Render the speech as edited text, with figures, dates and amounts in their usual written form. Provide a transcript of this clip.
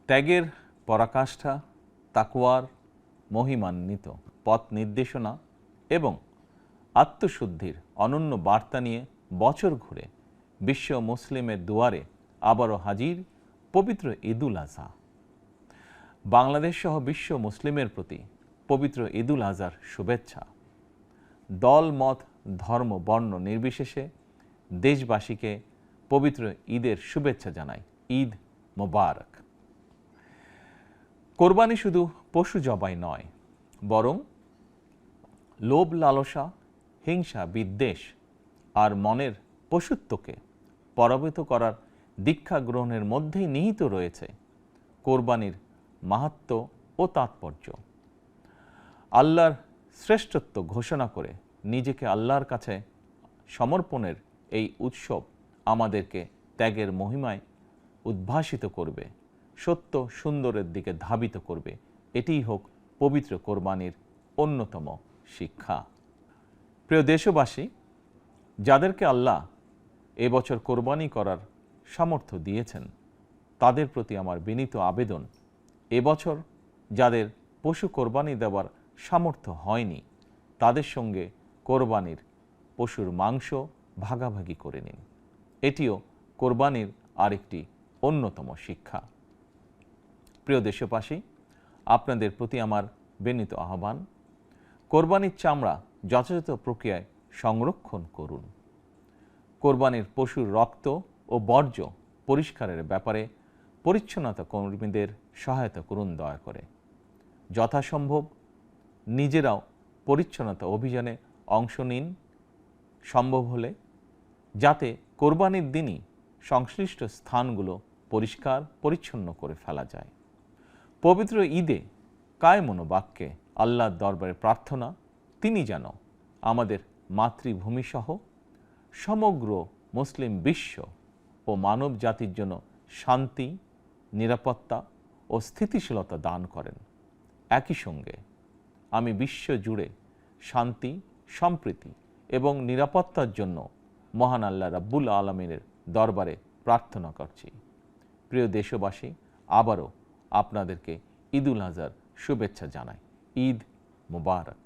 ত্যাগের পরাকাষ্ঠা, তাকওয়ার মহিমান্বিত পথ নির্দেশনা এবং আত্মশুদ্ধির অনন্য বার্তা নিয়ে বছর ঘুরে বিশ্ব মুসলিমের দুয়ারে আবারও হাজির পবিত্র ঈদুল আজহা। বাংলাদেশ সহ বিশ্ব মুসলিমের প্রতি পবিত্র ঈদুল আজহার শুভেচ্ছা। দল, মত, ধর্ম, বর্ণ নির্বিশেষে দেশবাসীকে পবিত্র ঈদের শুভেচ্ছা জানাই। ঈদ মোবারক। কোরবানি শুধু পশু জবাই নয়, বরং লোভ, লালসা, হিংসা, বিদ্বেষ আর মনের পশুত্বকে পরাভূত করার দীক্ষা গ্রহণের মধ্যেই নিহিত রয়েছে কোরবানির মাহাত্ম্য ও তাৎপর্য। আল্লাহর শ্রেষ্ঠত্ব ঘোষণা করে নিজেকে আল্লাহর কাছে সমর্পণের এই উৎসব আমাদেরকে ত্যাগের মহিমায় উদ্ভাসিত করবে, সত্য সুন্দরের দিকে ধাবিত করবে। এটিই হোক পবিত্র কোরবানির অন্যতম শিক্ষা। প্রিয় দেশবাসী, যাদেরকে আল্লাহ এবছর কোরবানি করার সামর্থ্য দিয়েছেন, তাদের প্রতি আমার বিনীত আবেদন, এবছর যাদের পশু কোরবানি দেওয়ার সামর্থ্য হয়নি, তাদের সঙ্গে কোরবানির পশুর মাংস ভাগাভাগি করে নিন। এটিও কোরবানির আরেকটি অন্যতম শিক্ষা। প্রিয় দেশবাসী, আপনাদের প্রতি আমার বিনীত আহ্বান, কোরবানির চামড়া যথাযথ প্রক্রিয়ায় সংরক্ষণ করুন। কোরবানির পশুর রক্ত ও বর্জ্য পরিষ্কারের ব্যাপারে পরিচ্ছন্নতা কর্মীদের সহায়তা করুন দয়া করে। যথাসম্ভব নিজেরাও পরিচ্ছন্নতা অভিযানে অংশ নিন সম্ভব হলে, যাতে কোরবানির দিনই সংশ্লিষ্ট স্থানগুলো পরিষ্কার পরিচ্ছন্ন করে ফেলা যায়। পবিত্র ঈদে কায় মনোবাক্যে আল্লাহর দরবারে প্রার্থনা, তিনি যেন আমাদের মাতৃভূমিসহ সমগ্র মুসলিম বিশ্ব ও মানব জাতির জন্য শান্তি, নিরাপত্তা ও স্থিতিশীলতা দান করেন। একই সঙ্গে আমি বিশ্ব জুড়ে শান্তি, সম্প্রীতি এবং নিরাপত্তার জন্য মহান আল্লাহ রাব্বুল আলামিনের দরবারে প্রার্থনা করছি। প্রিয় দেশবাসী, আবারও আপনাদেরকে ঈদুল আজহার শুভেচ্ছা জানাই। ঈদ মোবারক।